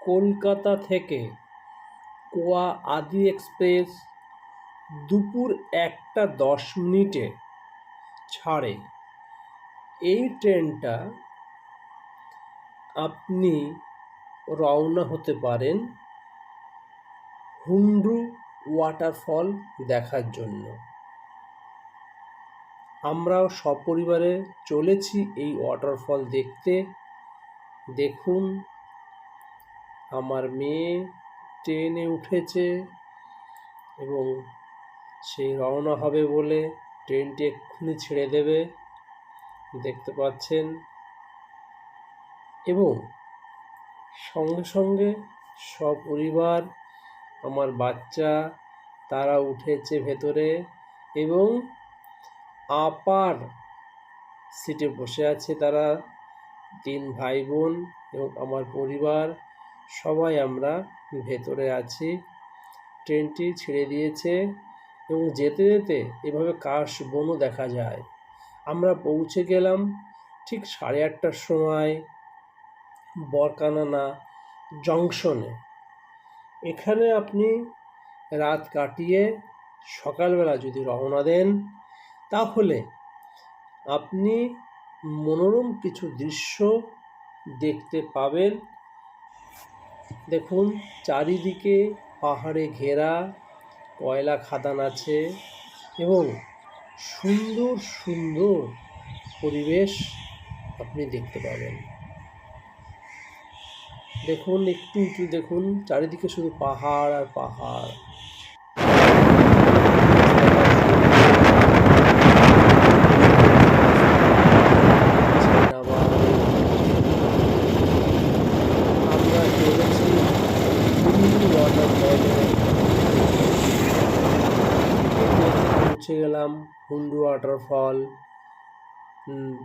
কলকাতা থেকে গোয়া আদি এক্সপ্রেস দুপুর 1:10 ছাড়ে। এই ট্রেনটা আপনি রওনা হতে পারেন হুন্ড্রু ওয়াটারফল দেখার জন্য। আমরাও সপরিবারে চলেছি এই ওয়াটারফল দেখতে। দেখুন, আমার মেয়ে ট্রেনে উঠেছে এবং সেই রওনা হবে বলে ট্রেনটি এক্ষুনি ছেড়ে দেবে, দেখতে পাচ্ছেন। এবং সঙ্গে সঙ্গে সপরিবার আমার বাচ্চা তারা উঠেছে ভেতরে এবং আপার সিটে বসে আছে তারা, 3 ভাই বোন এবং আমার পরিবার সবাই আমরা ভেতরে আছি। ট্রেনটি ছেড়ে দিয়েছে এবং যেতে যেতে এভাবে কাশবনও দেখা যায়। আমরা পৌঁছে গেলাম ঠিক 8:30টার সময় বরকানানা জংশনে। এখানে আপনি রাত কাটিয়ে সকালবেলা যদি রওনা দেন তাহলে আপনি মনোরম কিছু দৃশ্য দেখতে পাবেন। দেখুন, চারিদিকে পাহাড়ে ঘেরা কয়লা খাদান আছে এবং সুন্দর সুন্দর পরিবেশ আপনি দেখতে পাবেন। দেখুন, একটু দেখুন, চারিদিকে শুধু পাহাড় আর পাহাড়। আমরা চলেছি পৌঁছে গেলাম হুন্ড্রু ওয়াটারফল।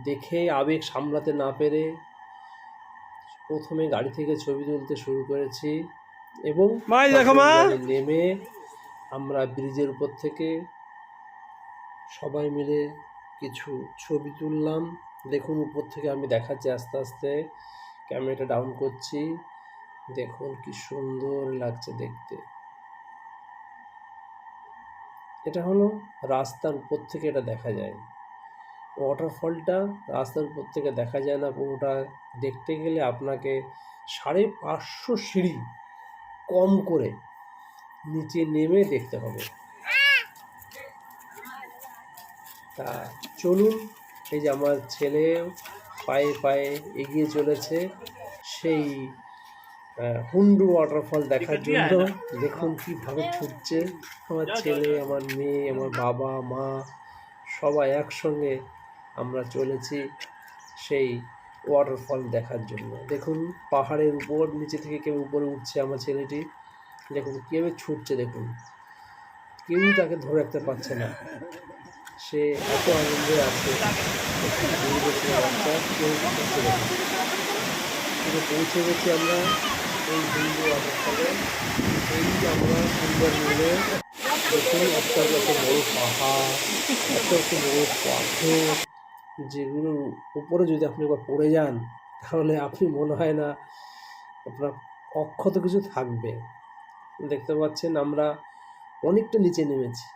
দেখে আবেগ সামলাতে না পেরে প্রথমে গাড়ি থেকে ছবি তুলতে শুরু করেছি এবং নেমে আমরা ব্রিজের উপর থেকে সবাই মিলে কিছু ছবি তুললাম। দেখুন, উপর থেকে আমি দেখাচ্ছি, আস্তে আস্তে ক্যামেরাটা ডাউন করছি। দেখুন কি সুন্দর লাগছে দেখতে। এটা হলো রাস্তার উপর থেকে এটা দেখা যায়। ওয়াটারফলটা রাস্তার উপর থেকে দেখা যায় না, পুরোটা দেখতে গেলে আপনাকে 550 সিঁড়ি কম করে নিচে নেমে দেখতে হবে। তা চলুন, এই যে আমার ছেলে পায়ে পায়ে এগিয়ে চলেছে সেই হুন্ড্রু ওয়াটারফল দেখার জন্য। দেখুন কীভাবে ছুটছে আমার ছেলে, আমার মেয়ে, আমার বাবা মা সবাই একসঙ্গে আমরা চলেছি সেই ওয়াটারফল দেখার জন্য। দেখুন, পাহাড়ের উপর নিচে থেকে কেউ উপরে উঠছে আমার ছেলেটি। দেখুন কীভাবে ছুটছে, দেখুন কেউ তাকে ধরে রাখতে পারছে না, সে এত আনন্দে আছে। বাচ্চা কেউ ছুটছে। দেখুন পৌঁছে গেছি আমরা এই হুন্ড্রু ওয়াটারফলে। এই আমরা সুন্দর মিলে দেখুন একটা এত বড় পাহাড়, এত বড় পাথর, যেগুলোর উপরে যদি আপনি একবার পড়ে যান তাহলে আপনি মনে হয় না আপনার অক্ষত কিছু থাকবে। দেখতে পাচ্ছেন আমরা অনেকটা নিচে নেমেছি,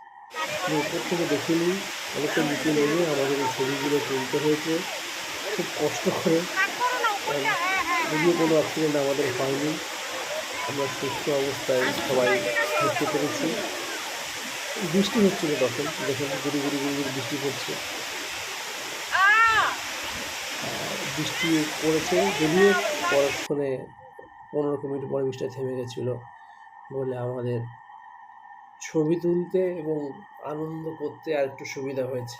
উপর থেকে দেখিনি, অনেকটা নিচে নেমে আমাদের এই ছবিগুলো তুলতে হয়েছে খুব কষ্ট করে। যদিও কোনো অ্যাক্সিডেন্ট আমাদের হয়নি, আমরা সুস্থ অবস্থায় সবাই ঘুরতে পেরেছি। বৃষ্টি হচ্ছিল তখন, দেখুন গুড়ি গুড়ি গুড়ি গুড়ি বৃষ্টি পড়ছে। বৃষ্টি পড়েছে যদিও পরক্ষণে 15 মিনিট পরে বৃষ্টিটা থেমে গেছিলো বলে আমাদের ছবি তুলতে এবং আনন্দ করতে আর একটু সুবিধা হয়েছে।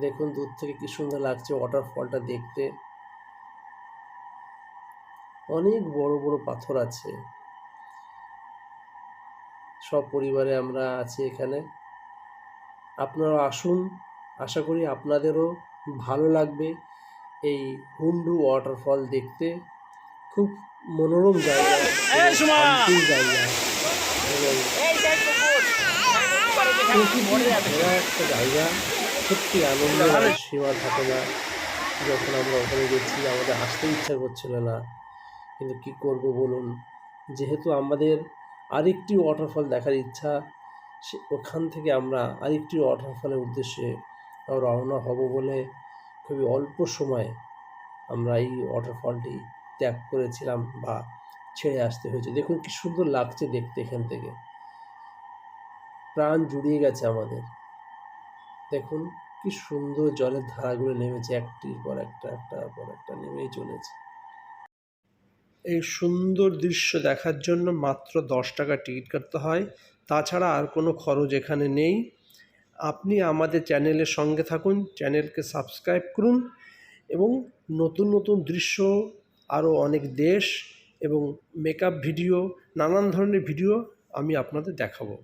দেখুন দূর থেকে কি সুন্দর লাগছে ওয়াটারফলটা দেখতে। অনেক বড় বড় পাথর আছে। সব পরিবারে আমরা আছি এখানে, আপনারা আসুন, আশা করি আপনাদেরও ভালো লাগবে এই হুন্ড্রু ওয়াটারফল দেখতে। খুব মনোরম জায়গা, শান্তির জায়গা এবং একটা জায়গা। সত্যি আনন্দের সীমা থাকে না। যখন আমরা ওখানে গেছি আমাদের আসতে ইচ্ছা করছিল না, কিন্তু কী করব বলুন, যেহেতু আমাদের আরেকটি ওয়াটারফল দেখার ইচ্ছা, ওখান থেকে আমরা আরেকটি ওয়াটারফলের উদ্দেশ্যে রওনা হব বলে খুবই অল্প সময়ে আমরা এই ওয়াটারফলটি ত্যাগ করেছিলাম বা ছেড়ে আসতে হয়েছে। দেখুন কী সুন্দর লাগছে দেখতে, এখান থেকে প্রাণ জুড়িয়ে গেছে আমাদের। দেখুন কি সুন্দর জলের ধারাগুলো নেমেছে, একটির পর একটা, একটার পর একটা নেমেই চলেছে। এই সুন্দর দৃশ্য দেখার জন্য মাত্র 10 টাকা টিকিট কাটতে হয়, তাছাড়া আর কোনো খরচ এখানে নেই। আপনি আমাদের চ্যানেলের সঙ্গে থাকুন, চ্যানেলকে সাবস্ক্রাইব করুন এবং নতুন নতুন দৃশ্য, আরও অনেক দেশ এবং মেকআপ ভিডিও, নানান ধরনের ভিডিও আমি আপনাদের দেখাবো।